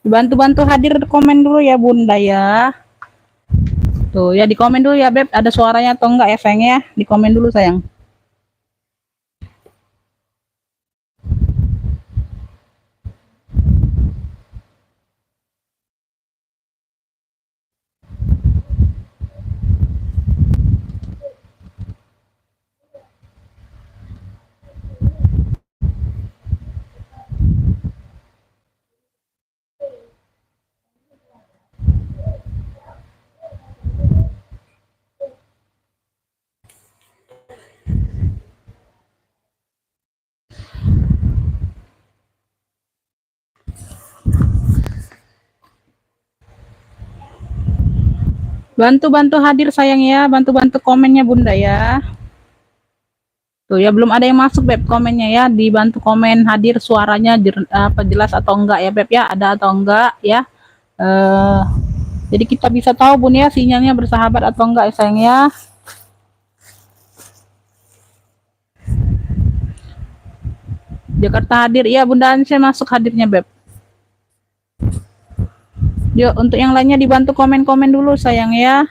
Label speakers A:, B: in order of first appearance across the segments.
A: Bantu-bantu hadir komen dulu ya Bunda ya. Tuh ya, di komen dulu ya Beb, ada suaranya atau enggak ya sayang ya. Di komen dulu sayang. Bantu-bantu hadir sayang ya, bantu-bantu komennya Bunda ya. Tuh ya, belum ada yang masuk Beb komennya ya, dibantu komen hadir suaranya apa jelas atau enggak ya Beb ya, ada atau enggak ya. Jadi kita bisa tahu Bun ya sinyalnya bersahabat atau enggak ya sayang ya. Jakarta hadir, iya Bunda Ansyah masuk hadirnya Beb. Yuk, untuk yang lainnya dibantu komen-komen dulu sayang ya.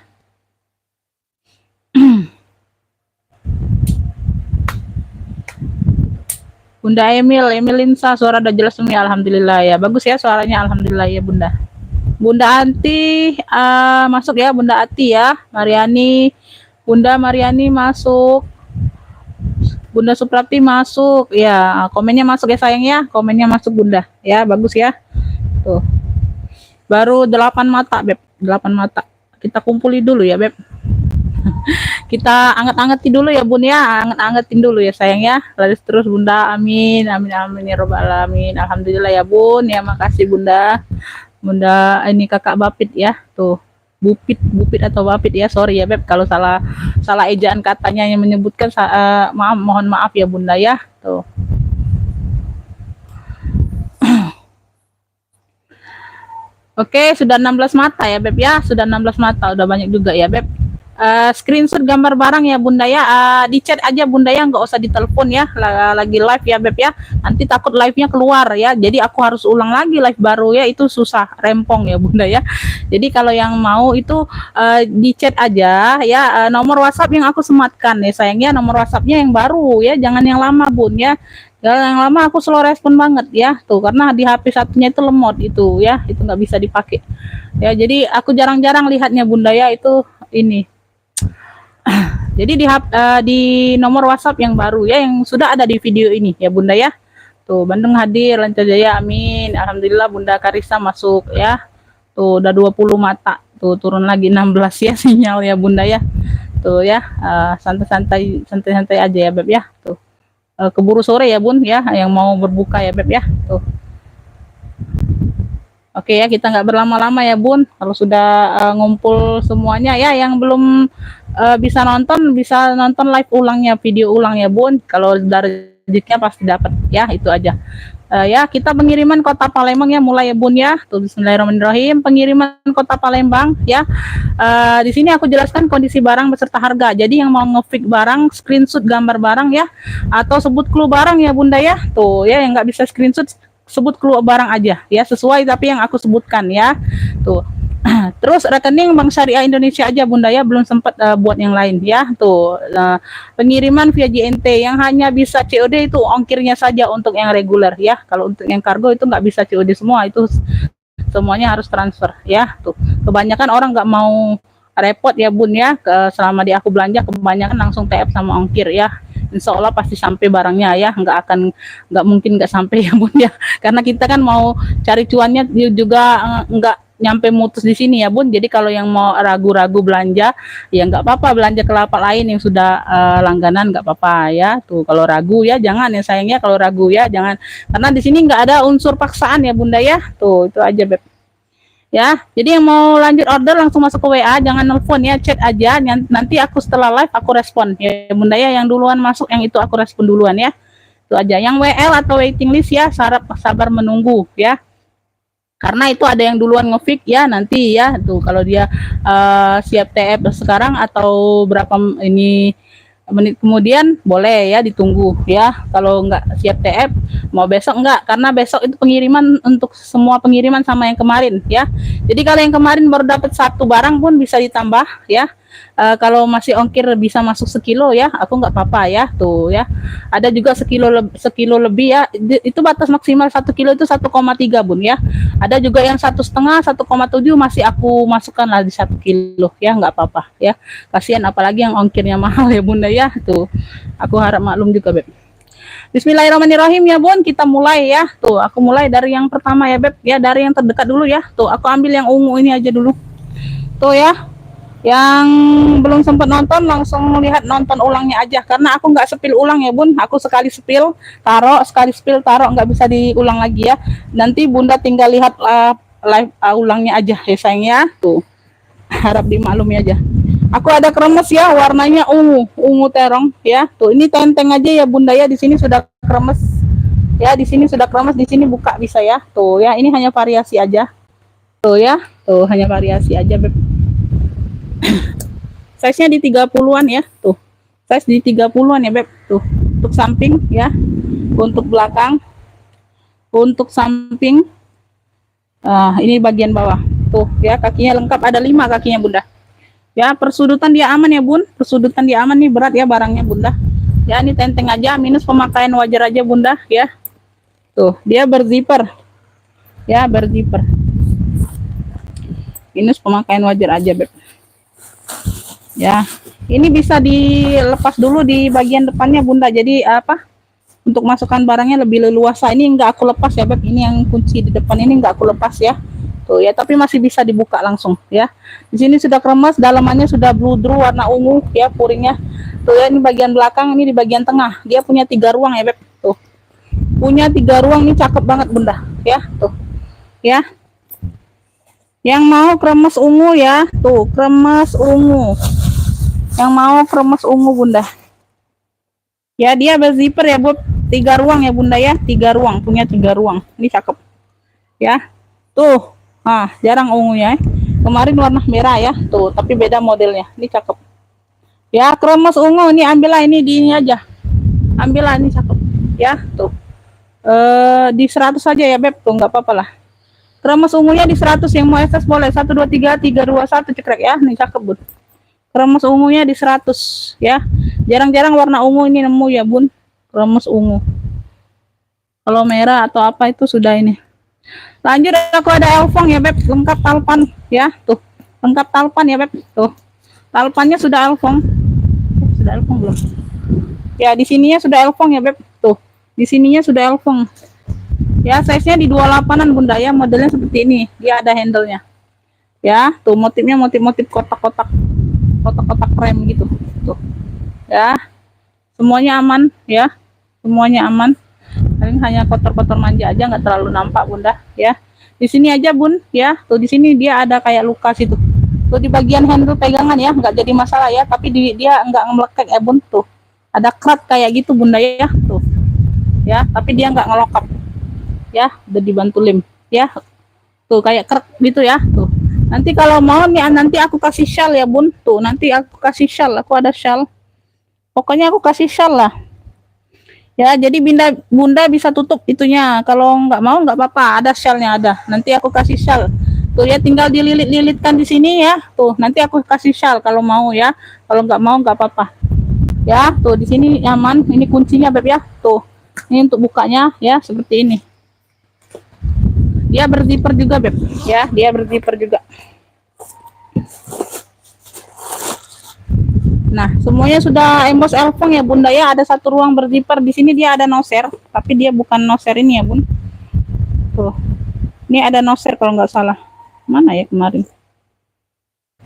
A: Bunda Emilinsa, suara udah jelas nih, alhamdulillah ya. Bagus ya suaranya, alhamdulillah ya Bunda. Bunda Anti masuk ya, Bunda Ati ya. Mariani, Bunda Mariani masuk. Bunda Suprapti masuk. Ya, komennya masuk ya sayang ya. Komennya masuk Bunda. Ya, bagus ya. Tuh. Baru 8 mata, Beb. 8 mata. Kita kumpuli dulu ya, Beb. Kita anget-angetin dulu ya Bun ya, anget-angetin dulu ya sayang ya. Laris terus Bunda, amin, amin, amin ya robbal alamin. Alhamdulillah ya Bun, ya makasih Bunda. Bunda ini kakak Bapit ya, tuh Bupit atau Bapit ya, sorry ya Beb kalau salah ejaan katanya yang menyebutkan, maaf, mohon maaf ya Bunda ya, tuh. Oke, sudah 16 mata ya Beb ya, sudah 16 mata, udah banyak juga ya Beb. Screenshot gambar barang ya Bunda ya, di chat aja Bunda ya, nggak usah ditelepon ya, lagi live ya Beb ya, nanti takut live-nya keluar ya, jadi aku harus ulang lagi live baru ya, itu susah, rempong ya Bunda ya. Jadi kalau yang mau itu di chat aja ya, nomor WhatsApp yang aku sematkan ya sayangnya, nomor WhatsAppnya yang baru ya, jangan yang lama Bun ya. Yang lama aku slow respon banget ya, tuh karena di HP satunya itu lemot itu ya, itu nggak bisa dipakai ya, jadi aku jarang-jarang lihatnya Bunda ya, itu ini. Jadi di nomor WhatsApp yang baru ya, yang sudah ada di video ini ya Bunda ya. Tuh Bandung hadir, Lancar Jaya, amin. Alhamdulillah Bunda Karisa masuk ya. Tuh udah 20 mata. Tuh turun lagi 16 ya sinyal ya Bunda ya. Tuh ya, santai-santai aja ya Beb ya. Tuh. Keburu sore ya Bun ya, yang mau berbuka ya Beb ya. Tuh. Oke ya, kita nggak berlama-lama ya Bun. Kalau sudah ngumpul semuanya ya, yang belum bisa nonton live ulangnya, video ulang ya Bun. Kalau dari rezekinya pasti dapat ya, itu aja. Ya, kita pengiriman Kota Palembang ya, mulai ya Bun ya. Tuh, bismillahirrahmanirrahim, pengiriman Kota Palembang ya. Di sini aku jelaskan kondisi barang beserta harga. Jadi yang mau nge-fix barang, screenshot gambar barang ya, atau sebut clue barang ya Bunda ya. Tuh ya, yang nggak bisa screenshot, sebut clue barang aja ya, sesuai tapi yang aku sebutkan ya. Tuh. Terus rekening Bank Syariah Indonesia aja Bunda ya, belum sempat buat yang lain ya. Tuh pengiriman via JNT yang hanya bisa COD itu ongkirnya saja untuk yang reguler ya. Kalau untuk yang kargo itu nggak bisa COD semua, itu semuanya harus transfer ya. Tuh kebanyakan orang nggak mau repot ya Bun ya, selama di aku belanja kebanyakan langsung TF sama ongkir ya. Insya Allah pasti sampai barangnya ya, nggak mungkin nggak sampai ya Bun ya, karena kita kan mau cari cuannya juga, nggak nyampe mutus di sini ya Bun. Jadi kalau yang mau ragu-ragu belanja ya nggak apa-apa, belanja ke lapak lain yang sudah langganan, nggak apa-apa ya. Tuh kalau ragu ya jangan ya sayangnya, kalau ragu ya jangan, karena di sini nggak ada unsur paksaan ya Bunda ya. Tuh itu aja Beb ya. Jadi yang mau lanjut order langsung masuk ke WA, jangan nelfon ya, chat aja, nanti aku setelah live aku respon ya Bunda ya. Yang duluan masuk yang itu aku respon duluan ya, itu aja. Yang WL atau waiting list ya, sabar menunggu ya, karena itu ada yang duluan ngefix ya nanti ya. Tuh kalau dia siap TF sekarang atau berapa ini menit kemudian boleh ya ditunggu ya. Kalau nggak siap TF mau besok enggak, karena besok itu pengiriman untuk semua pengiriman sama yang kemarin ya. Jadi kalau yang kemarin baru dapat satu barang pun bisa ditambah ya. Kalau masih ongkir bisa masuk sekilo ya, aku nggak apa-apa ya tuh ya. Ada juga sekilo lebih ya. Itu batas maksimal 1 kilo itu 1,3 bun ya. Ada juga yang 1,5 1,7 masih aku masukkan lah di 1 kilo ya, nggak apa-apa ya. Kasihan apalagi yang ongkirnya mahal ya bunda ya tuh. Aku harap maklum juga beb. Bismillahirrahmanirrahim ya bun, kita mulai ya. Tuh aku mulai dari yang pertama ya beb ya, dari yang terdekat dulu ya. Tuh aku ambil yang ungu ini aja dulu. Tuh ya, yang belum sempat nonton langsung lihat nonton ulangnya aja, karena aku nggak sepil ulang ya bun, aku sekali sepil taruh, sekali sepil taruh, nggak bisa diulang lagi ya. Nanti bunda tinggal lihat live ulangnya aja ya sayang ya. Tuh harap dimaklumi aja. Aku ada kremes ya, warnanya ungu terong ya. Tuh ini tenteng aja ya bunda ya, di sini sudah kremes ya, di sini sudah kremes, di sini buka bisa ya. Tuh ya, ini hanya variasi aja. Tuh ya, tuh hanya variasi aja beb. Size-nya di 30-an ya, tuh. Size di 30-an ya, Beb. Tuh. Untuk samping ya. Untuk belakang. Untuk samping. Ini bagian bawah. Tuh ya, kakinya lengkap, ada 5 kakinya, Bunda. Ya, persudutan dia aman ya, Bun. Persudutan dia aman nih, berat ya barangnya, Bunda. Ya, ini tenteng aja, minus pemakaian wajar aja, Bunda, ya. Tuh, dia berzipper. Ya, berzipper. Minus pemakaian wajar aja, Beb. Ya, ini bisa dilepas dulu di bagian depannya bunda, jadi apa, untuk masukkan barangnya lebih leluasa. Ini enggak aku lepas ya beb, ini yang kunci di depan ini enggak aku lepas ya. Tuh ya, tapi masih bisa dibuka langsung ya. Di sini sudah kremes, dalamannya sudah bludru warna ungu ya puringnya. Tuh ya, ini bagian belakang, ini di bagian tengah dia punya 3 ruang ya beb. Tuh punya 3 ruang, ini cakep banget bunda ya. Tuh ya, yang mau kremes ungu ya, tuh kremes ungu. Yang mau kremes ungu bunda ya, dia berzipper ya bud, 3 ruang ya bunda ya, 3 ruang, punya 3 ruang. Ini cakep ya. Tuh jarang ungunya kemarin warna merah ya tuh, tapi beda modelnya. Ini cakep ya, kremes ungu. Ini ambillah ini, di ini aja ambillah, ini cakep ya. Tuh di 100 saja ya beb, tuh nggak apa-apa lah. Kremes ungunya di 100, yang mau SS boleh 1 2 3 3 2 1 cekrek ya. Ini cakep bud, kremes ungunya di 100 ya. Jarang-jarang warna ungu ini nemu ya bun, kremes ungu. Kalau merah atau apa itu sudah ini. Lanjut, aku ada elfong ya beb, lengkap talpan ya. Tuh lengkap talpan ya beb. Tuh talpannya sudah elfong. Sudah elfong belum ya? Di sininya sudah elfong ya beb. Tuh di sininya sudah elfong ya. Size nya di 28an bunda ya, modelnya seperti ini. Dia ada handle-nya ya. Tuh motifnya motif-motif kotak-kotak rem gitu tuh ya. Semuanya aman ya, semuanya aman. Paling hanya kotor-kotor manja aja, nggak terlalu nampak bunda ya. Di sini aja bun ya. Tuh di sini dia ada kayak luka situ. Tuh di bagian handle pegangan ya, nggak jadi masalah ya, tapi dia nggak ngelekek ya bun. Tuh ada krat kayak gitu bunda ya. Tuh ya, tapi dia nggak ngelokap ya, udah dibantu lem ya. Tuh kayak krat gitu ya. Tuh nanti kalau mau nih, nanti aku kasih shawl ya bun. Tuh nanti aku kasih shawl, aku ada shawl, pokoknya aku kasih shawl lah ya. Jadi bunda bisa tutup itunya, kalau nggak mau nggak apa-apa, ada shawlnya ada, nanti aku kasih shawl. Tuh ya, tinggal dililit-lilitkan di sini ya. Tuh nanti aku kasih shawl kalau mau ya, kalau nggak mau nggak apa-apa ya. Tuh di sini nyaman, ini kuncinya beb ya. Tuh ini untuk bukanya ya, seperti ini. Dia berzipper juga beb ya, dia berzipper juga. Nah semuanya sudah embos elfong ya bunda ya. Ada 1 ruang berzipper, di sini dia ada noser, tapi dia bukan noser ini ya bun. Tuh ini ada noser kalau nggak salah, mana ya kemarin.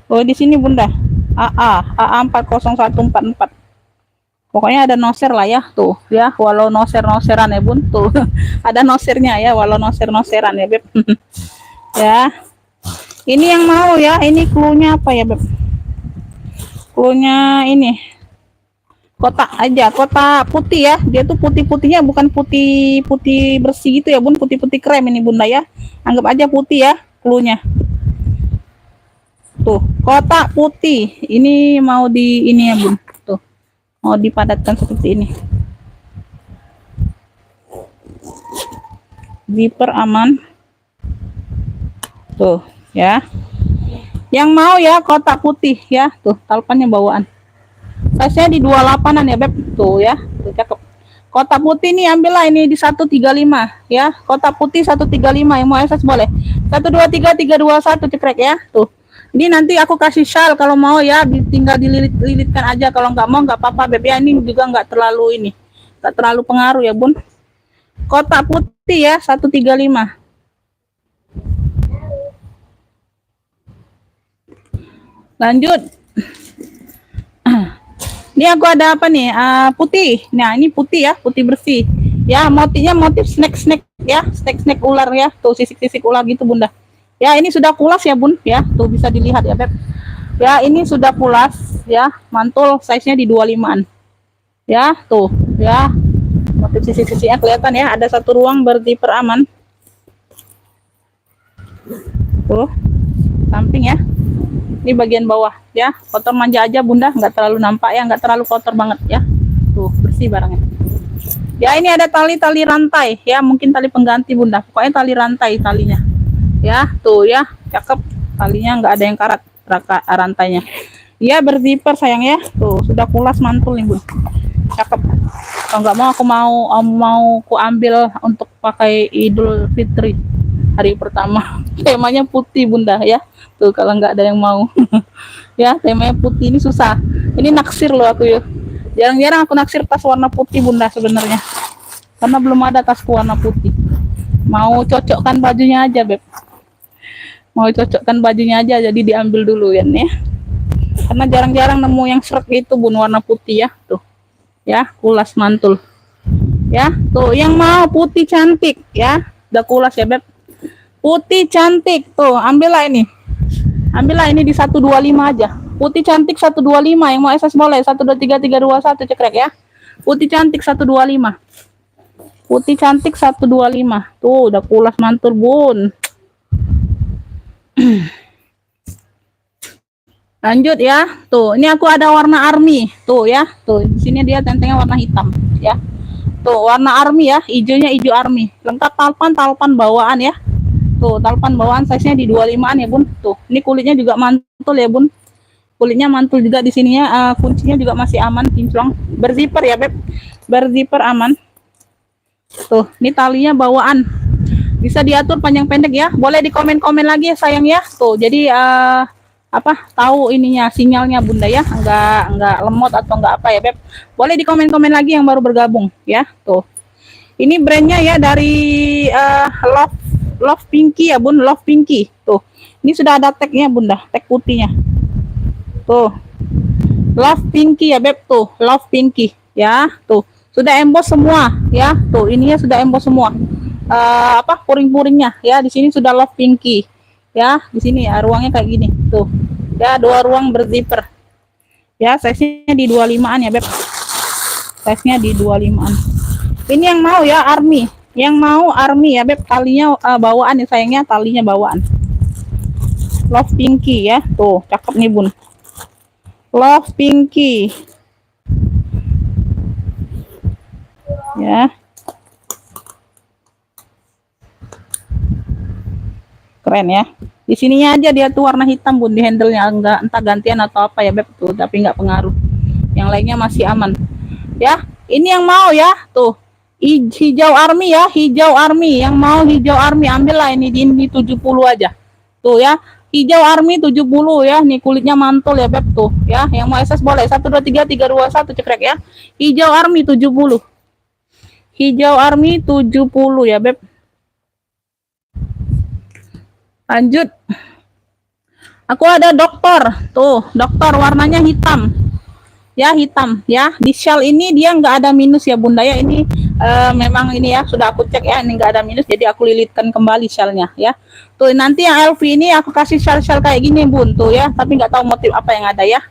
A: Oh di sini bunda, AA 40144. Pokoknya ada noser lah ya. Tuh ya, walau noseran ya bun. Tuh ada nosernya ya, walau noseran ya beb. Ya ini yang mau ya, ini cluenya apa ya beb, cluenya ini kotak aja, kotak putih ya. Dia tuh putih-putihnya bukan putih bersih gitu ya bun, putih krem ini bunda ya, anggap aja putih ya cluenya. Tuh kotak putih ini mau di ini ya bun. Tuh mau dipadatkan seperti ini. Zipper aman tuh ya. Yang mau ya kotak putih ya, tuh talpannya bawaan. Size-nya di 28-an ya Beb, tuh ya, tuh cakep. Kotak putih nih ambillah ini di 135 ya. Kotak putih 135, yang mau SS boleh. 123 321 cekrek ya, tuh. Ini nanti aku kasih shawl kalau mau ya, tinggal dililit-lilitkan aja. Kalau nggak mau nggak apa-apa Beb ya. Ini juga nggak terlalu ini, nggak terlalu pengaruh ya Bun. Kotak putih ya 135. Lanjut. Ini aku ada apa nih? Putih. Nah, ini putih ya, putih bersih. Ya, motifnya motif snack-snack ya, snack-snack ular ya. Tuh sisik-sisik ular gitu, Bunda. Ya, ini sudah pulas ya, Bun, ya. Tuh bisa dilihat ya, Beb. Ya, ini sudah pulas ya. Mantul size-nya di 25-an. Ya, tuh, ya. Motif sisik-sisiknya kelihatan ya, ada satu ruang berzipper aman. Tuh. Samping ya. Ini bagian bawah ya, kotor manja aja Bunda, nggak terlalu nampak ya, nggak terlalu kotor banget ya. Tuh bersih barangnya ya. Ini ada tali-tali rantai ya, mungkin tali pengganti Bunda, pokoknya tali rantai talinya ya. Tuh ya, cakep talinya, nggak ada yang karat rantainya ya. Berzipper sayang ya. Tuh sudah pulas mantul nih Bun, cakep. Kalau nggak mau aku mau aku ambil untuk pakai Idul Fitri hari pertama. Temanya putih Bunda ya. Tuh kalau nggak ada yang mau ya, temanya putih ini susah. Ini naksir loh aku ya. Jarang-jarang aku naksir tas warna putih Bunda sebenarnya, karena belum ada tas warna putih. Mau cocokkan bajunya aja Beb, mau cocokkan bajunya aja, jadi diambil dulu ya nih, karena jarang-jarang nemu yang serak itu Bun, warna putih ya. Tuh ya, kulas mantul ya. Tuh yang mau putih cantik ya, udah kulas ya Beb, putih cantik. Tuh ambillah ini, ambillah ini di 125 aja. Putih cantik 125, yang mau SS boleh. 123 321 cekrek ya. Putih cantik 125. Putih cantik 125. Tuh udah pulas mantul Bun. Lanjut ya. Tuh, ini aku ada warna army. Tuh ya. Tuh, di sini dia tentengnya warna hitam ya. Tuh, warna army ya, hijaunya hijau army. Lengkap talpan bawaan ya. Tuh, talpan bawaan size-nya di 25-an ya Bun. Tuh, ini kulitnya juga mantul ya Bun. Kulitnya mantul juga di sininya, kuncinya juga masih aman, kinclong. Berzipper ya Beb. Berzipper aman. Tuh, ini talinya bawaan. Bisa diatur panjang pendek ya. Boleh di komen-komen lagi ya sayang ya. Tuh, jadi tahu ininya sinyalnya Bunda ya. Enggak lemot atau enggak apa ya Beb. Boleh di komen-komen lagi yang baru bergabung ya. Tuh. Ini brandnya ya dari Love Pinky ya Bun, Love Pinky. Tuh. Ini sudah ada tagnya Bunda, tag putihnya. Tuh. Love Pinky ya Beb, tuh, Love Pinky ya. Tuh. Sudah emboss semua ya. Tuh, ininya sudah emboss semua. Puring-puringnya ya, di sini sudah Love Pinky. Ya, di sini ya ruangnya kayak gini. Tuh. Ya, 2 ruang berzipper. Ya, size-nya di 25-an ya Beb. Size-nya di 25-an. Ini yang mau ya army. Yang mau army ya Beb, talinya bawaan ya sayangnya, talinya bawaan. Love Pinky ya. Tuh, cakep nih Bun. Love Pinky. Ya. Keren ya. Di sininya aja dia tuh warna hitam Bun, di handle-nya, enggak entah gantian atau apa ya Beb tuh, tapi enggak pengaruh. Yang lainnya masih aman. Ya, ini yang mau ya, tuh. Hijau army ya, hijau army. Yang mau hijau army ambillah ini di 70 aja. Tuh ya. Hijau army 70 ya, nih kulitnya mantul ya Beb tuh ya. Yang mau SS boleh. 123 321 cekrek ya. Hijau army 70. Hijau army 70 ya Beb. Lanjut. Aku ada dokter. Tuh, dokter warnanya hitam. Ya, hitam ya. Di shawl ini dia nggak ada minus ya Bunda ya. Ini memang ini ya, sudah aku cek ya, ini nggak ada minus, jadi aku lilitkan kembali shellnya ya. Tuh nanti yang LV ini aku kasih shell kayak gini Bun tuh ya, tapi nggak tahu motif apa yang ada ya.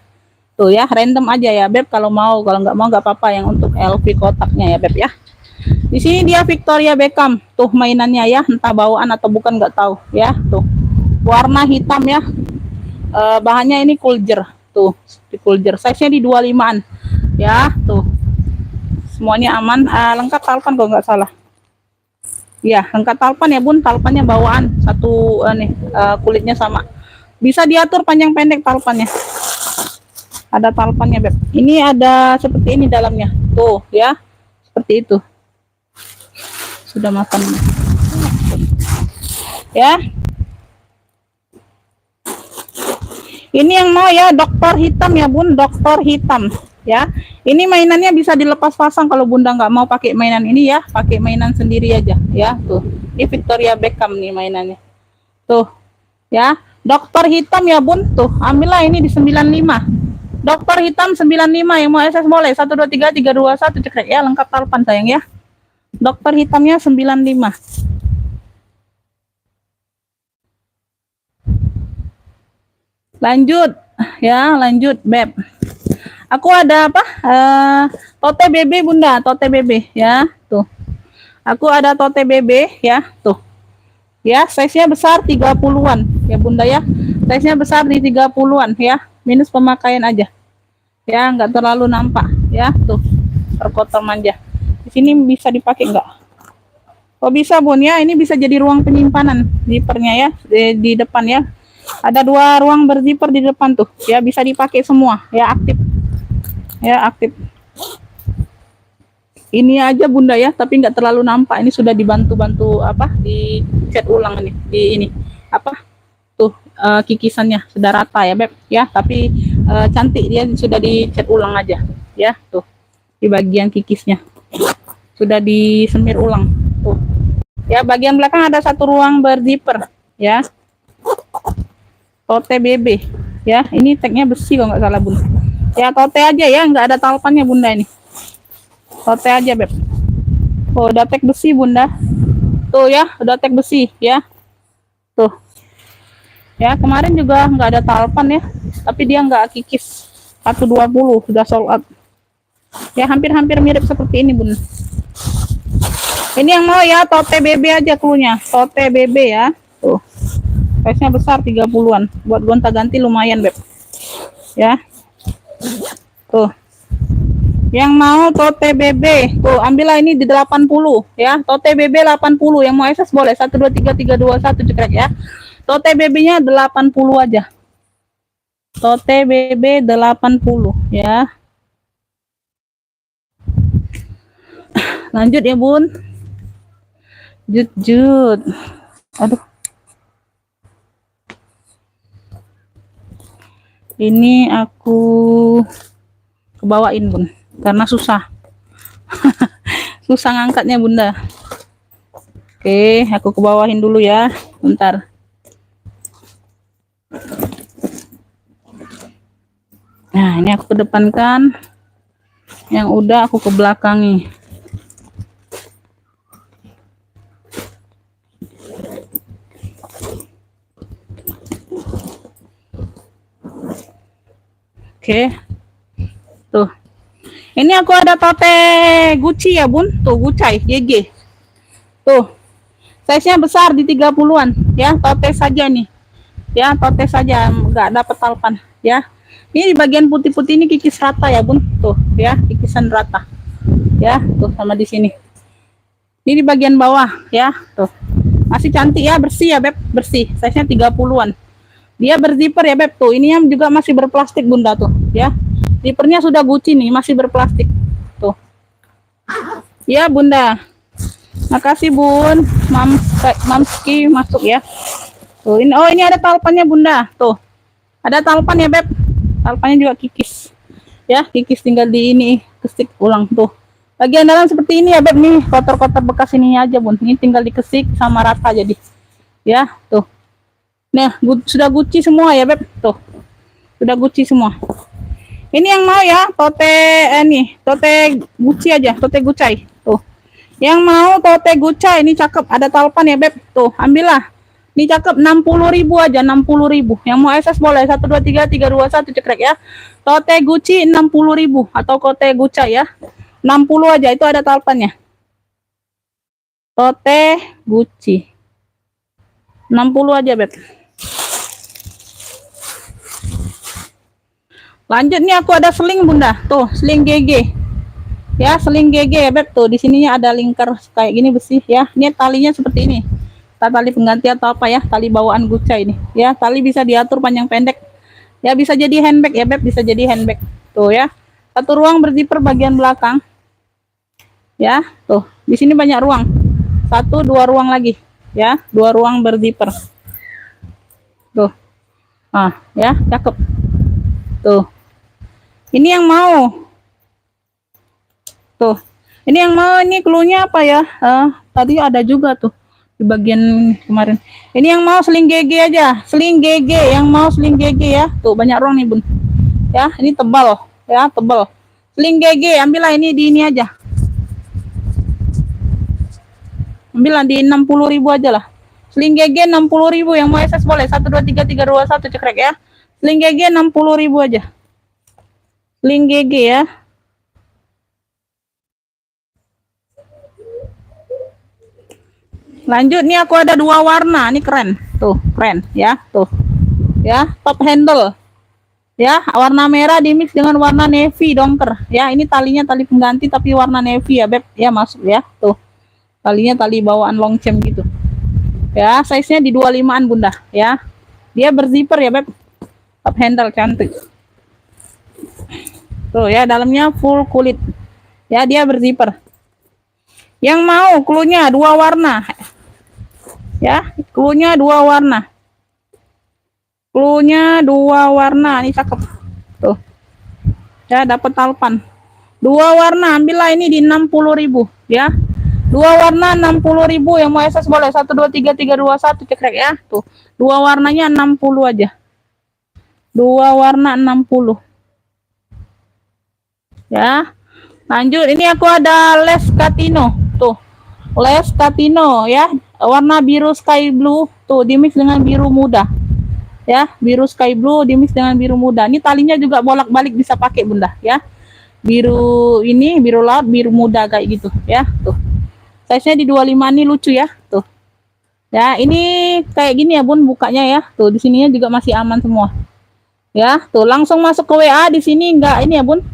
A: Tuh ya, random aja ya Beb, kalau mau, kalau nggak mau nggak apa-apa yang untuk LV kotaknya ya Beb ya. Di sini dia Victoria Beckham tuh mainannya ya, entah bawaan atau bukan nggak tahu ya. Tuh warna hitam ya, bahannya ini kuljer tuh, di kuljer, size-nya di 25-an. Ya, tuh. Semuanya aman, lengkap talpan kalau nggak salah. Ya, lengkap talpan ya Bun, talpannya bawaan satu nih, kulitnya sama. Bisa diatur panjang pendek talpannya. Ada talpannya Beb. Ini ada seperti ini dalamnya. Tuh ya, seperti itu. Sudah makan. Ya. Ini yang mau ya, dokter hitam ya Bun, dokter hitam ya. Ini mainannya bisa dilepas pasang kalau Bunda nggak mau pakai mainan ini ya, pakai mainan sendiri aja ya. Tuh, ini Victoria Beckham nih mainannya. Tuh ya, dokter hitam ya Bun. Tuh, ambillah ini di 95. Dokter hitam 95 yang mau SS boleh. 123321 cekrek ya, lengkap talpan sayang ya. Dokter hitamnya 95. Lanjut ya, lanjut Beb. Aku ada apa? Tote BB Bunda, tote BB ya. Tuh. Aku ada tote BB ya, tuh. Ya, size-nya besar 30-an ya Bunda ya. Size-nya besar di 30-an ya. Minus pemakaian aja. Ya, nggak terlalu nampak ya, tuh. Terkotor manja. Di sini bisa dipakai nggak? Oh bisa Bun ya, ini bisa jadi ruang penyimpanan zippernya ya, di depan ya. Ada 2 ruang berzipper di depan tuh ya, bisa dipakai semua ya, aktif ya, aktif. Ini aja Bunda ya, tapi nggak terlalu nampak. Ini sudah dibantu-bantu apa, di cat ulang nih, di ini apa tuh, kikisannya sudah rata ya Beb ya, tapi cantik dia, sudah dicat ulang aja ya. Tuh di bagian kikisnya sudah disemir ulang tuh ya. Bagian belakang ada 1 ruang berzipper ya, tote BB ya. Ini tagnya besi kalau nggak salah Bun ya, tote aja ya, nggak ada talpannya Bunda, ini tote aja Beb. Oh, udah tag besi Bunda tuh ya, udah tag besi ya. Tuh ya, kemarin juga nggak ada talpan ya, tapi dia nggak kikis. 120 sudah sold out ya, hampir-hampir mirip seperti ini Bun. Ini yang mau ya, tote BB aja cluenya, tote BB ya. Tuh size-nya besar 30-an, buat gonta-ganti lumayan Beb ya. Tuh yang mau tote BB, tuh ambillah ini di 80 ya, tote BB 80. Yang mau SS boleh. 123321 cekrek ya. Tote BB-nya 80 aja. Tote BB 80 ya. Lanjut ya Bun. Jut. Aduh. Ini aku kebawain Bun, karena susah. Susah ngangkatnya Bunda. Oke, aku kebawahin dulu ya, bentar. Nah, ini aku kedepankan. Yang udah aku ke belakangi. Oke. Tuh. Ini aku ada tote Gucci ya Bun. Tuh, Gucci GG. Tuh. Size-nya besar di 30-an ya, tote saja nih. Ya, tote saja, enggak dapat talpan ya. Ini di bagian putih-putih ini kikis rata ya Bun. Tuh ya, kikisan rata. Ya, tuh sama di sini. Ini di bagian bawah ya, tuh. Masih cantik ya, bersih ya Beb, bersih. Size-nya 30-an. Dia berzipper ya Beb, tuh. Ini yang juga masih berplastik Bunda tuh ya. Zippernya sudah Gucci nih, masih berplastik. Tuh. Ya Bunda. Makasih Bun. Mamski masuk ya. Tuh, ini, oh ini ada talpannya Bunda. Tuh. Ada talpan ya Beb. Talpannya juga kikis. Ya, kikis tinggal di ini, kesik ulang tuh. Bagian dalam seperti ini ya Beb nih, kotor-kotor bekas ini aja Bun. Ini tinggal dikesik sama rata jadi. Ya, tuh. Nah, sudah Gucci semua ya Beb, tuh. Sudah Gucci semua. Ini yang mau ya, tote nih, tote Gucci aja, tote Gucci. Tuh. Yang mau tote Gucci ini cakep, ada talpan ya Beb. Tuh, ambillah. Ini cakep, 60.000 aja, 60.000. Yang mau SS boleh. 123321 cekrek ya. Tote Gucci 60.000 atau tote Gucci ya. 60 aja, itu ada talpannya. Tote Gucci 60 aja Beb. Lanjut nih aku ada sling bunda, tuh sling GG. Ya sling GG ya beb, tuh di sininya ada lingkar kayak gini besi ya. Ini talinya seperti ini. Tali pengganti atau apa ya, tali bawaan guca ini. Ya tali bisa diatur panjang pendek. Ya bisa jadi handbag ya beb, bisa jadi handbag. Tuh ya. Satu ruang berzipper bagian belakang. Ya, tuh. Di sini banyak ruang. Satu, dua ruang lagi. Ya, dua ruang berzipper. Tuh. Ah, ya, cakep. Tuh. Ini yang mau. Tuh. Ini yang mau, ini cluenya apa ya? Tadi ada juga tuh di bagian kemarin. Ini yang mau sling GG aja. Sling GG, yang mau sling GG ya. Tuh, banyak ruang nih, Bun. Ya, ini tebal. Ya, tebal. Sling GG, ambillah ini di ini aja. Ambillah di 60.000 aja lah. Sling GG 60.000, yang mau SS boleh. 1 2 3 3 2 1 cekrek ya. Sling GG 60.000 aja. Sling GG ya. Lanjut nih aku ada dua warna, ini keren. Tuh, keren ya, tuh. Ya, top handle. Ya, warna merah di mix dengan warna navy dongker. Ya, ini talinya tali pengganti tapi warna navy ya, Beb. Ya, masuk ya. Tuh. Talinya tali bawaan long chain gitu. Ya, size-nya di 25-an bunda ya. Dia berzipper ya beb, top handle cantik tuh ya, dalamnya full kulit ya, dia berzipper. Yang mau cluenya dua warna ya, cluenya dua warna, cluenya dua warna, ini cakep tuh ya, dapat talpan dua warna, ambillah ini di 60.000 ya. Dua warna 60.000, yang mau SS boleh. 1 2 3 3 2 1 cekrek ya. Tuh, dua warnanya 60 aja. Dua warna 60. Ya. Lanjut, ini aku ada les Catino. Tuh. Les Catino ya, warna biru sky blue, tuh dimix dengan biru muda. Ya, biru sky blue dimix dengan biru muda. Ini talinya juga bolak-balik bisa pakai bunda ya. Biru ini, biru laut, biru muda kayak gitu ya. Tuh. Size-nya di 25 nih, lucu ya. Tuh. Ya, ini kayak gini ya, Bun, bukanya ya. Tuh, di sininya juga masih aman semua. Ya, tuh langsung masuk ke WA. Di sini enggak ini ya, Bun.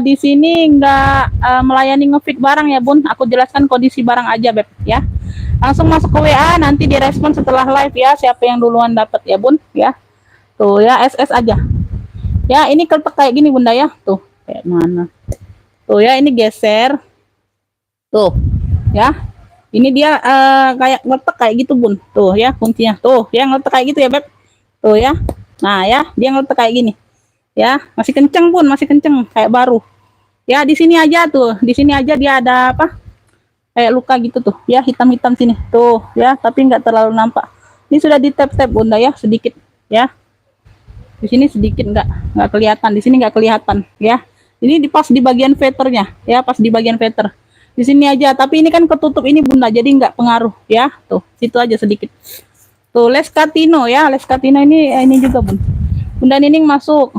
A: Di sini enggak melayani ngefit barang ya, Bun. Aku jelaskan kondisi barang aja, Beb, ya. Langsung masuk ke WA, nanti direspon setelah live ya, siapa yang duluan dapat ya, Bun, ya. Tuh ya, SS aja. Ya, ini keletak kayak gini, Bunda ya. Tuh, kayak mana? Tuh ya, ini geser. Tuh, ya. Ini dia kayak ngetek kayak gitu, Bun. Tuh ya, kuncinya. Tuh, ya ngetek kayak gitu ya, Beb. Tuh ya. Nah, ya, dia ngetek kayak gini. Ya, masih kenceng, Bun, masih kenceng kayak baru. Ya, di sini aja tuh. Di sini aja dia ada apa? Kayak luka gitu tuh. Ya, hitam-hitam sini. Tuh, ya, tapi nggak terlalu nampak. Ini sudah di tap-tap, Bunda ya, sedikit, ya. Di sini sedikit nggak kelihatan. Di sini nggak kelihatan, ya. Ini pas di bagian veternya, ya, pas di bagian veter. Di sini aja, tapi ini kan ketutup ini Bunda, jadi nggak pengaruh ya. Tuh, situ aja sedikit. Tuh, les Catino ya, les Catino ini juga Bun. Bunda Nining masuk.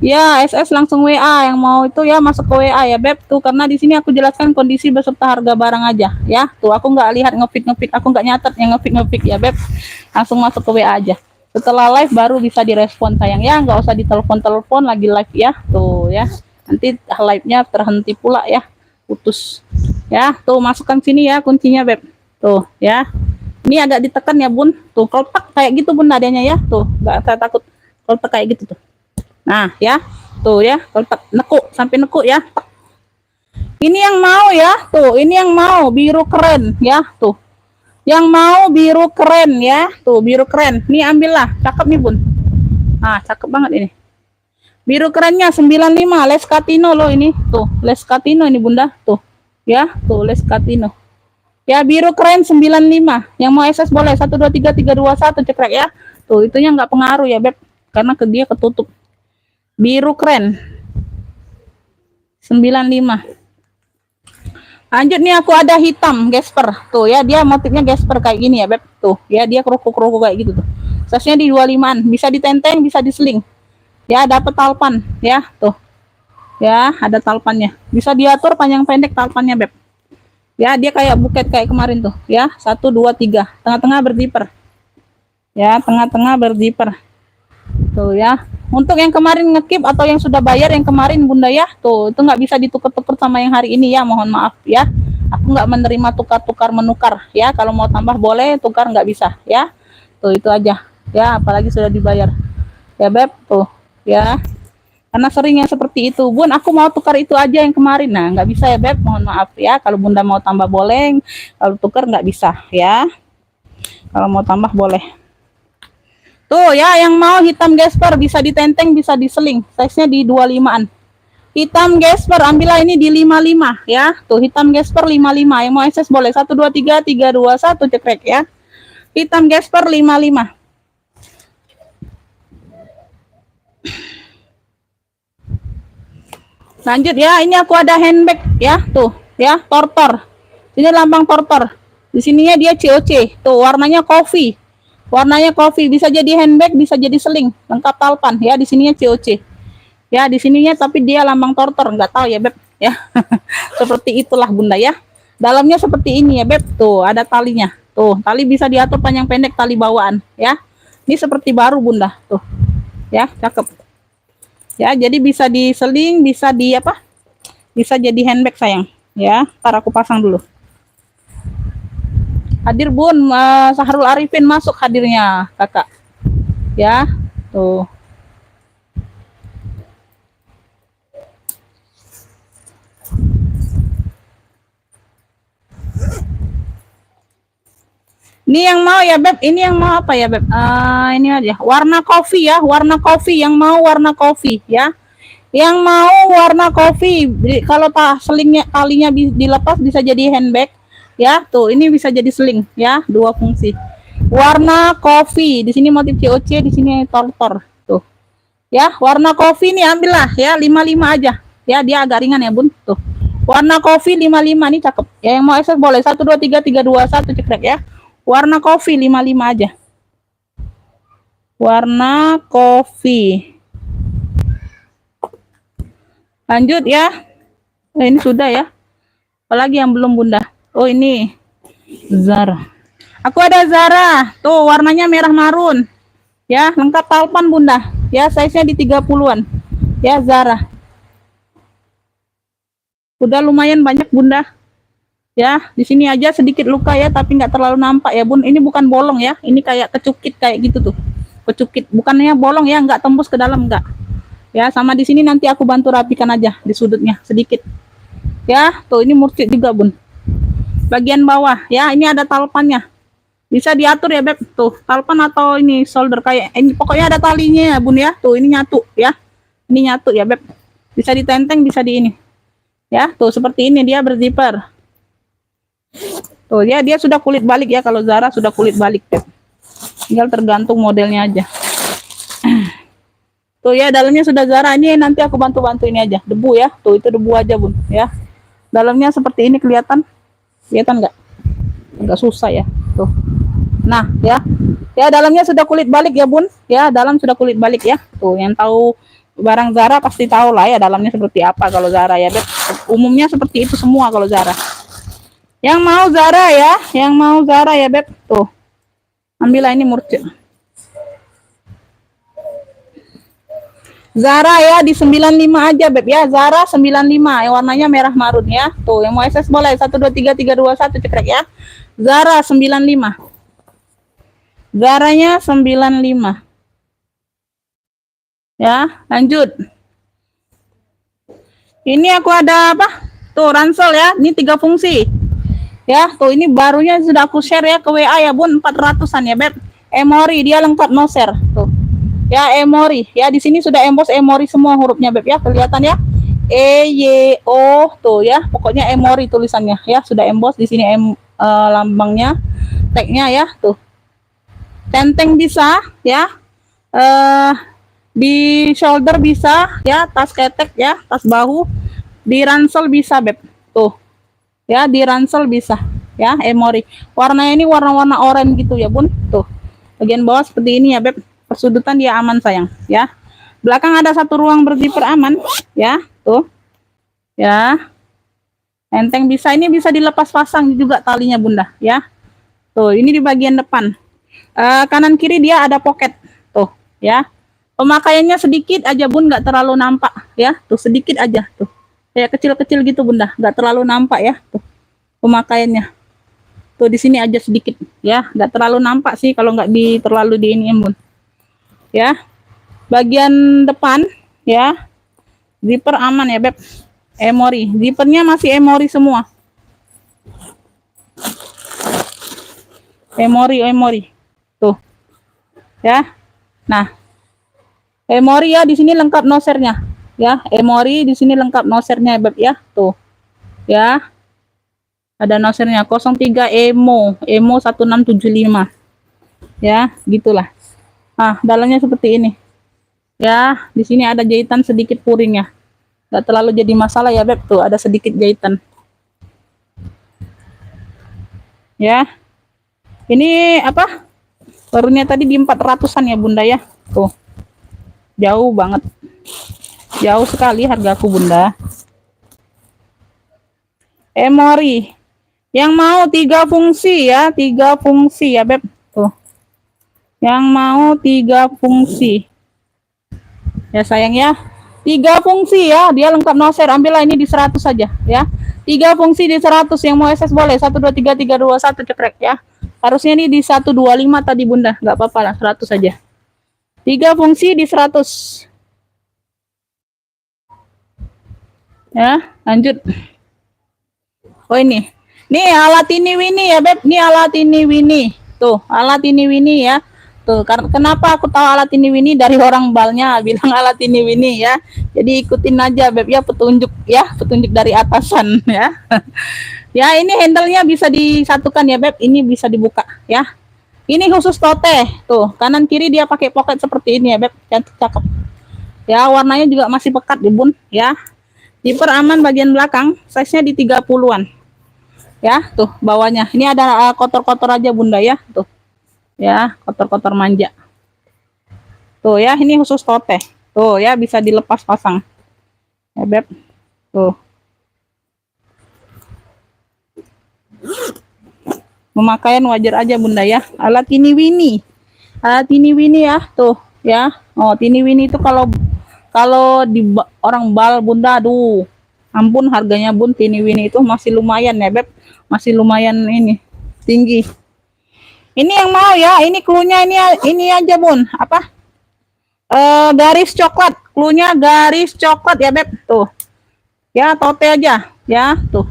A: Ya, SS langsung WA, yang mau itu ya masuk ke WA ya Beb. Tuh, karena di sini aku jelaskan kondisi beserta harga barang aja ya. Tuh, aku nggak lihat ngefit, aku nggak nyatet yang ngefit ya Beb. Langsung masuk ke WA aja. Setelah live baru bisa direspon sayang ya, nggak usah ditelepon lagi live ya. Tuh ya. Nanti live-nya terhenti pula ya, putus ya. Tuh, masukkan sini ya kuncinya Beb. Tuh ya, ini agak ditekan ya Bun. Tuh, kotak kayak gitu Bun adanya ya. Tuh, nggak saya takut kotak kayak gitu tuh. Nah ya, tuh ya, kotak nekuk sampai nekuk ya. Ini yang mau ya. Tuh, ini yang mau biru keren ya. Tuh, yang mau biru keren ya. Tuh, biru keren. Nih ambillah, cakep nih Bun. Nah, cakep banget ini. Biru kerennya 95, les Catino loh ini. Tuh, les Catino ini Bunda. Tuh. Ya, tuh les Catino. Ya, biru keren 95. Yang mau SS boleh. 1 2 3 3 2 1 cekrek ya. Tuh, itunya nggak pengaruh ya, Beb. Karena dia ketutup. Biru keren 95. Lanjut nih aku ada hitam gesper. Tuh ya, dia motifnya gesper kayak gini ya, Beb. Tuh, ya dia kroko-kroko kayak gitu tuh. Size-nya di 25-an, bisa ditenteng, bisa diseling. Ya, dapat talpan ya, tuh ya, ada talpannya, bisa diatur panjang pendek talpannya Beb ya. Dia kayak buket kayak kemarin tuh ya. 1 2 3, tengah-tengah berzipper ya, tengah-tengah berzipper Tuh ya. Untuk yang kemarin ngekip atau yang sudah bayar yang kemarin Bunda ya, tuh itu nggak bisa ditukar-tukar sama yang hari ini ya, mohon maaf ya. Aku nggak menerima tukar-tukar menukar ya. Kalau mau tambah boleh, tukar nggak bisa ya. Tuh itu aja ya, apalagi sudah dibayar ya Beb tuh ya. Karena seringnya seperti itu Bun, aku mau tukar itu aja yang kemarin. Nah nggak bisa ya Beb, mohon maaf ya. Kalau Bunda mau tambah boleh, kalau tukar nggak bisa ya. Kalau mau tambah boleh. Tuh ya, yang mau hitam gesper bisa ditenteng, bisa diseling. Size-nya di 25-an. Hitam gesper, ambillah ini di 55 ya. Tuh hitam gesper 55. Yang mau SS boleh 1 2 3 3 2 1 cekrek ya. Hitam gesper 55. Lanjut ya, ini aku ada handbag ya, tuh ya, tortor. Ini lambang tortor. Di sininya dia COC. Tuh warnanya coffee. Warnanya coffee, bisa jadi handbag, bisa jadi seling, lengkap talpan ya. Di sininya COC. Ya, di sininya tapi dia lambang tortor, nggak tahu ya Beb ya. Seperti itulah Bunda ya. Dalamnya seperti ini ya Beb. Tuh, ada talinya. Tuh, tali bisa diatur panjang pendek, tali bawaan ya. Ini seperti baru Bunda. Tuh. Ya, cakep. Ya, jadi bisa diseling, bisa di apa? Bisa jadi handbag sayang. Ya, ntar aku pasang dulu. Hadir Bun, Sahrul Arifin masuk hadirnya, Kakak. Ya, tuh. Ini yang mau ya Beb, ini yang mau apa ya Beb? Ini aja, warna kopi ya, warna kopi. Yang mau warna kopi ya. Yang mau warna kopi, kalau selingnya talinya dilepas bisa jadi handbag ya. Tuh, ini bisa jadi seling ya, dua fungsi. Warna kopi, di sini motif COC, di sini tortor. Tuh. Ya, warna kopi nih ambillah ya, 55 aja. Ya, dia agak ringan ya, Bun. Tuh. Warna kopi 55 nih cakep. Ya, yang mau SS boleh 1 2 3 3 2 1 cekrek ya. Warna kopi 55 aja. Warna kopi. Lanjut ya. Nah, ini sudah ya. Apalagi yang belum Bunda. Oh ini Zara. Aku ada Zara. Tuh warnanya merah marun. Ya, lengkap talpan Bunda. Ya, size-nya di 30-an. Ya, Zara. Udah lumayan banyak Bunda. Ya, di sini aja sedikit luka ya, tapi nggak terlalu nampak ya Bun. Ini bukan bolong ya, ini kayak kecukit kayak gitu tuh, kecukit. Bukannya bolong ya, nggak tembus ke dalam nggak. Ya, sama di sini nanti aku bantu rapikan aja di sudutnya sedikit. Ya, tuh ini murcit juga Bun. Bagian bawah ya, ini ada talpannya. Bisa diatur ya Beb, tuh talpan atau ini solder kayak ini, pokoknya ada talinya ya Bun ya. Tuh ini nyatu ya, ini nyatu ya Beb. Bisa ditenteng, bisa di ini. Ya, tuh seperti ini dia berzipper. Tuh ya, dia sudah kulit balik ya, kalau Zara sudah kulit balik Beb. Tinggal tergantung modelnya aja. Tuh ya, dalamnya sudah Zara. Ini nanti aku bantu-bantu ini aja, debu ya. Tuh itu debu aja Bun ya. Dalamnya seperti ini, kelihatan nggak? Agak susah ya. Tuh. Nah ya, ya dalamnya sudah kulit balik ya Bun. Ya, dalam sudah kulit balik ya. Tuh, yang tahu barang Zara pasti tahu lah ya dalamnya seperti apa kalau Zara ya Beb. Umumnya seperti itu semua kalau Zara. Yang mau Zara ya, yang mau Zara ya Beb. Tuh, ambillah ini murcik. Zara ya di 95 aja Beb ya. Zara 95, yang warnanya merah marun ya. Tuh, yang mau SS boleh 1 2 3 3 2 1 cekrek ya. Zara 95. Zaranya 95. Ya, lanjut. Ini aku ada apa? Tuh, ransel ya. Ini 3 fungsi. Ya, tuh ini barunya sudah aku share ya ke WA ya Bun, 400-an ya Beb. Emory dia lengkap no share. Tuh. Ya, Emory. Ya, di sini sudah emboss Emory semua hurufnya Beb ya, kelihatan ya. E Y O tuh ya, pokoknya Emory tulisannya ya, sudah emboss di sini lambangnya, tagnya ya, tuh. Tenteng bisa ya. Di shoulder bisa ya, tas ketek ya, tas bahu. Di ransel bisa Beb. Tuh. Ya, di ransel bisa ya, Emory. Warnanya ini warna-warna oranye gitu ya Bun. Tuh. Bagian bawah seperti ini ya Beb. Persudutan dia aman sayang ya. Belakang ada satu ruang berzipper aman ya. Tuh. Ya. Enteng bisa, ini bisa dilepas pasang juga talinya Bunda ya. Tuh, ini di bagian depan. Kanan kiri dia ada pocket. Tuh, ya. Pemakaiannya sedikit aja bun, nggak terlalu nampak ya, tuh sedikit aja tuh, kayak kecil-kecil gitu bunda, nggak terlalu nampak ya, tuh pemakaiannya. Tuh di sini aja sedikit ya, nggak terlalu nampak sih kalau nggak terlalu di ini bun. Ya, bagian depan ya, zipper aman ya beb, Emory, zippernya masih Emory semua, Emory tuh ya. Nah, Emory ya, di sini lengkap nosernya ya, Emory di sini lengkap nosernya beb ya, tuh ya, ada nosernya 03 Emo 1675 ya, gitulah. Nah, dalamnya seperti ini ya, di sini ada jahitan sedikit puringnya, nggak terlalu jadi masalah ya beb, tuh ada sedikit jahitan ya. Ini apa, barunya tadi di 400-an ya bunda ya, tuh jauh banget, jauh sekali hargaku bunda. Emory yang mau 3 fungsi ya, 3 fungsi ya beb, tuh yang mau 3 fungsi ya sayang ya, 3 fungsi ya, dia lengkap noser, ambillah ini di 100 saja ya, 3 fungsi di 100, yang mau SS boleh 123321 cekrek ya, harusnya ini di 125 tadi bunda, nggak apa-apa lah, 100 saja, 3 fungsi di 100 ya. Lanjut, oh ini nih alat ini Winnie ya beb, nih alat ini Winnie, tuh alat ini Winnie ya. Tuh, kenapa aku tahu alat ini Winnie, dari orang balnya bilang alat ini Winnie ya. Jadi ikutin aja beb ya, petunjuk dari atasan ya. Ya, ini handle-nya bisa disatukan ya beb, ini bisa dibuka ya. Ini khusus tote, tuh kanan kiri dia pakai pocket seperti ini ya beb, cantik cakep. Ya, warnanya juga masih pekat ya bun ya. Zipper aman bagian belakang, size-nya di 30-an. Ya, tuh bawahnya. Ini ada kotor-kotor aja bunda ya, tuh. Ya, kotor-kotor manja. Tuh ya, ini khusus tote. Tuh ya, bisa dilepas pasang. Ya, beb. Tuh. Pemakaian wajar aja bunda ya. Alat ini Winnie. Alat ini Winnie ya, tuh ya. Oh, ini Winnie itu kalau di orang bal bunda, aduh. Ampun harganya bun, ini Winnie itu masih lumayan ya, beb. Masih lumayan ini, tinggi. Ini yang mau ya, ini cluenya ini aja bun, apa? Garis coklat, cluenya garis coklat ya beb, tuh. Ya, tote aja, ya, tuh.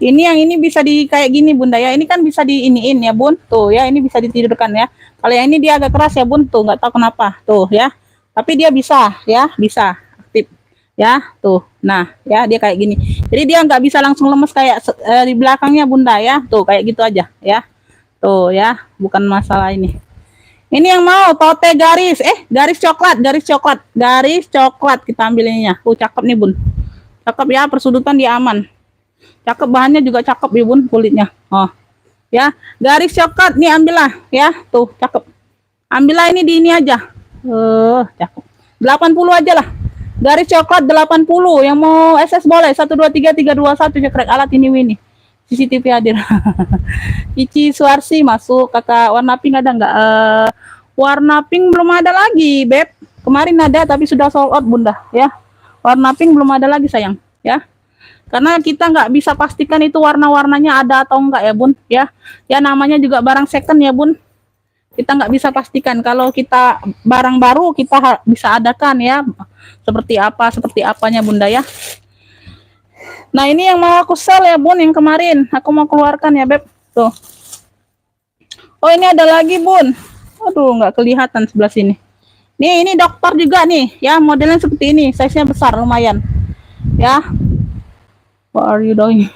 A: Ini yang ini bisa di kayak gini bunda ya, ini kan bisa diiniin ya bun, tuh ya, ini bisa ditidurkan ya. Kalau yang ini dia agak keras ya bun, tuh nggak tahu kenapa, tuh ya. Tapi dia bisa ya, bisa aktif ya, tuh. Nah ya, dia kayak gini. Jadi dia nggak bisa langsung lemes kayak di belakangnya bunda ya, tuh kayak gitu aja ya. Tuh ya, bukan masalah ini. Ini yang mau tote garis, garis coklat kita ambil ininya. Cakep nih bun, cakep ya, persudutan dia aman, cakep, bahannya juga cakep ya bun, kulitnya. Oh ya, garis coklat nih ambillah ya, tuh cakep. Ambillah ini di ini aja. Cakep. 80 aja lah. Garis coklat 80. Yang mau SS boleh 123321 cekrek, alat ini Winnie. CCTV hadir. Cici Suarsi masuk, kakak warna pink ada nggak? Warna pink belum ada lagi beb, kemarin ada tapi sudah sold out bunda ya. Warna pink belum ada lagi sayang ya, karena kita nggak bisa pastikan itu warna-warnanya ada atau enggak ya bun ya. Ya namanya juga barang second ya bun, kita nggak bisa pastikan. Kalau kita barang baru kita bisa adakan ya, seperti apanya bunda ya. Nah ini yang mau aku sell ya bun, yang kemarin aku mau keluarkan ya beb, tuh. Oh ini ada lagi bun, aduh nggak kelihatan sebelah sini. Nih ini dokter juga nih ya, modelnya seperti ini, size nya besar lumayan ya. What are you doing?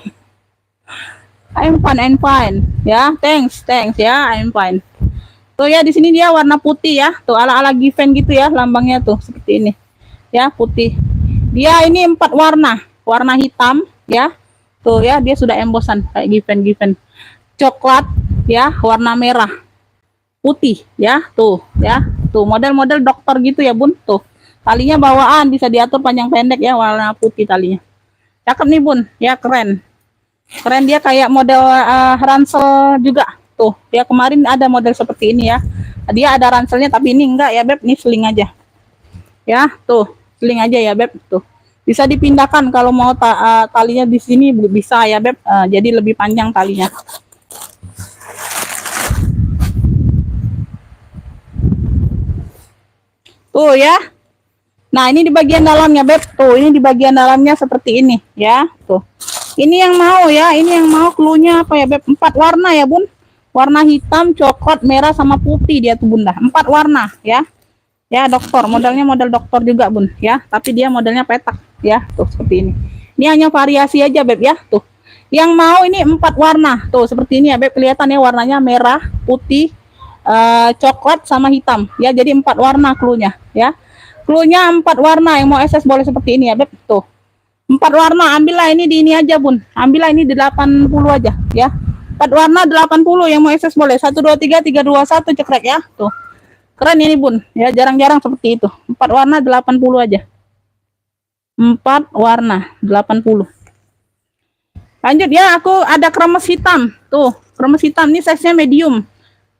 A: I'm fine ya, thanks ya, I'm fine. Tuh ya, di sini dia warna putih ya, tuh ala-ala Given gitu ya, lambangnya tuh seperti ini ya, putih. Dia ini 4 warna hitam ya, tuh ya, dia sudah embosan kayak Given, coklat ya, warna merah, putih ya, tuh model-model dokter gitu ya bun, tuh talinya bawaan bisa diatur panjang pendek ya, warna putih talinya, cakep nih bun ya, keren dia kayak model ransel juga tuh ya. Kemarin ada model seperti ini ya, dia ada ranselnya tapi ini enggak ya beb, ini sling aja ya. Tuh, seling aja ya, Beb. Tuh. Bisa dipindahkan kalau mau talinya di sini bisa ya, Beb. Jadi lebih panjang talinya. Tuh ya. Nah, ini di bagian dalamnya, Beb. Tuh, ini di bagian dalamnya seperti ini ya. Tuh. Ini yang mau ya, ini yang mau cluenya apa ya, Beb? 4 warna ya, Bun. Warna hitam, coklat, merah sama putih dia tuh, Bunda. 4 warna ya. Ya, dokter, modelnya model dokter juga, Bun, ya. Tapi dia modelnya petak ya. Tuh, seperti ini. Ini hanya variasi aja, Beb ya. Tuh. Yang mau ini 4 warna. Tuh, seperti ini ya, Beb. Kelihatan ya warnanya merah, putih, coklat sama hitam ya. Jadi 4 warna cluenya ya. Cluenya 4 warna. Yang mau SS boleh seperti ini ya, Beb. Tuh. 4 warna, ambillah ini di ini aja, Bun. Ambillah ini di 80 aja ya. 4 warna 80, yang mau SS boleh. 1 2 3 3 2 1 cekrek ya. Tuh. Keren ini, Bun. Ya, jarang-jarang seperti itu. 4 warna 80 aja. 4 warna 80. Lanjut ya, aku ada kremes hitam. Tuh, kremes hitam ini size-nya medium.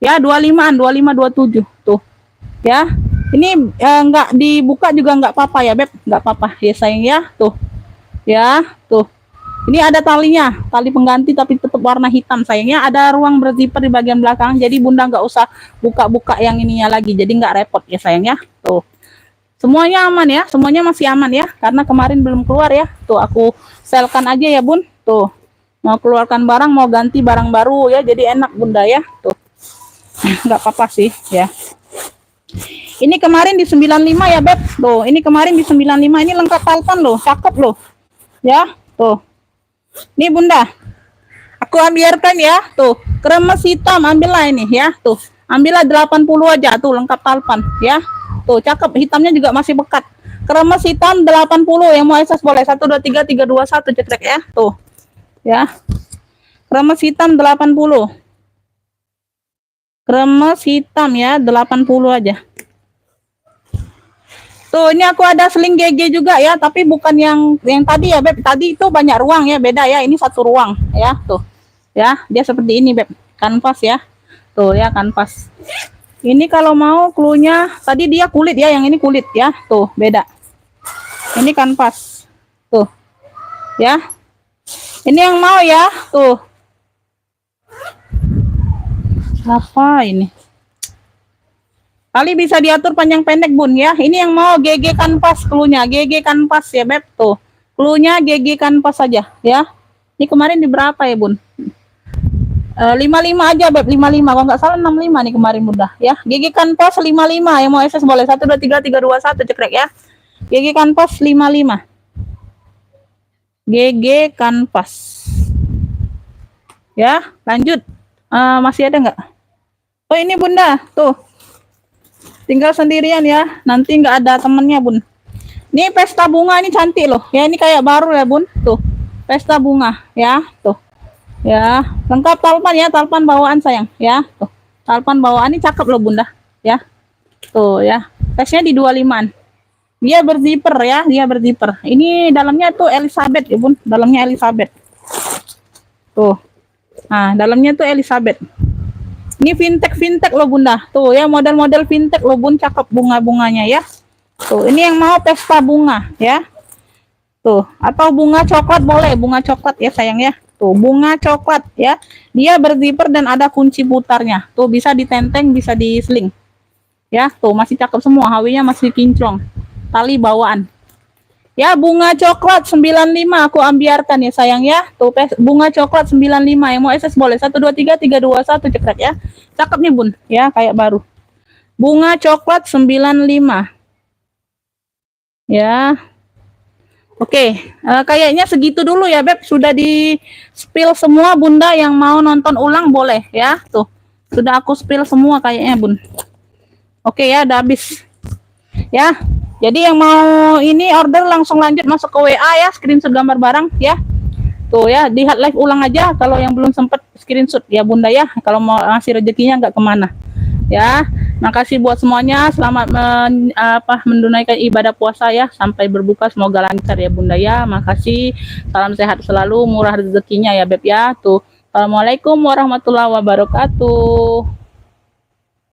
A: Ya, 25-an, 25 27. Tuh. Ya. Ini enggak dibuka juga enggak apa-apa ya, Beb. Enggak apa-apa ya, sayang ya. Tuh. Ya, tuh. Ini ada talinya, tali pengganti tapi tetap warna hitam sayangnya. Ada ruang berzipper di bagian belakang, jadi Bunda nggak usah buka-buka yang ininya lagi, jadi nggak repot ya sayangnya. Tuh, semuanya aman ya, semuanya masih aman ya, karena kemarin belum keluar ya. Tuh, aku selkan aja ya, Bun. Tuh, mau keluarkan barang, mau ganti barang baru ya, jadi enak Bunda ya. Tuh, nggak apa-apa sih ya. Ini kemarin di 95 ya, Beb. Tuh, ini kemarin di 95, ini lengkap talpan loh, cakep loh. Ya, tuh. Nih Bunda, aku biarkan ya. Tuh, kremes hitam ambillah ini ya. Tuh, ambillah 80 aja. Tuh, lengkap talpan ya. Tuh, cakep, hitamnya juga masih pekat. Kremes hitam 80, yang mau SS boleh. 1 2 3 3 2 1 cekrek ya. Tuh. Ya. Kremes hitam 80. Kremes hitam ya, 80 aja. Tuh, ini aku ada seling GG juga ya, tapi bukan yang tadi ya, Beb. Tadi itu banyak ruang ya, beda ya. Ini 1 ruang ya, tuh. Ya, dia seperti ini, Beb. Kanvas ya. Tuh ya, kanvas. Ini kalau mau cluenya, tadi dia kulit ya, yang ini kulit ya. Tuh, beda. Ini kanvas. Tuh. Ya. Ini yang mau ya, tuh. Apa ini? Kali bisa diatur panjang pendek, Bun ya. Ini yang mau GG kanvas cluenya, GG kanvas ya, Beb. Tuh. Cluenya GG kanvas saja ya. Ini kemarin di berapa ya, Bun? 55 aja, Beb. 55. Kalau nggak salah 65 nih kemarin, Bunda ya. GG kanvas 55, yang mau SS boleh. 1 2 3 3 2 1 cekrek ya. GG kanvas 55. GG kanvas. Ya, lanjut. Masih ada nggak? Oh, ini Bunda, tuh. Tinggal sendirian ya, nanti nggak ada temennya, Bun. Ini pesta bunga, ini cantik loh ya, ini kayak baru ya, Bun. Tuh, pesta bunga ya. Tuh ya, lengkap talpan ya, talpan bawaan sayang ya. Tuh, talpan bawaan ini cakep loh, Bunda ya. Tuh ya, size-nya di 25-an. Dia berzipper ya, dia berzipper. Ini dalamnya tuh Elizabeth ya, Bun. Dalamnya Elizabeth. Tuh. Nah, dalamnya tuh Elizabeth. Ini fintech loh, Bunda. Tuh ya, model-model fintech loh, Bun. Cakep bunga-bunganya ya. Tuh, ini yang mau pesta bunga ya. Tuh, atau bunga coklat boleh, bunga coklat ya sayang ya. Tuh, bunga coklat ya. Dia berzipper dan ada kunci putarnya. Tuh, bisa ditenteng, bisa diseling. Ya, tuh masih cakep semua, HW-nya masih kinclong. Tali bawaan. Ya, bunga coklat 95 aku ambiarkan ya sayang ya. Tuh, bunga coklat 95, yang mau SS boleh. 1 2 3 3 2 1 cekrek ya. Cakep nih, Bun ya, kayak baru. Bunga coklat 95. Ya. Oke, kayaknya segitu dulu ya, Beb. Sudah di spill semua, Bunda. Yang mau nonton ulang boleh ya. Tuh, sudah aku spill semua kayaknya, Bun. Oke ya, udah habis. Ya. Jadi yang mau ini order langsung lanjut masuk ke WA ya, screenshot gambar barang ya. Tuh ya, lihat live ulang aja kalau yang belum sempat screenshot ya, Bunda ya. Kalau mau ngasih rezekinya nggak kemana. Ya, makasih buat semuanya. Selamat menunaikan ibadah puasa ya. Sampai berbuka semoga lancar ya, Bunda ya. Makasih. Salam sehat selalu, murah rezekinya ya, Beb ya. Tuh. Assalamualaikum warahmatullahi wabarakatuh.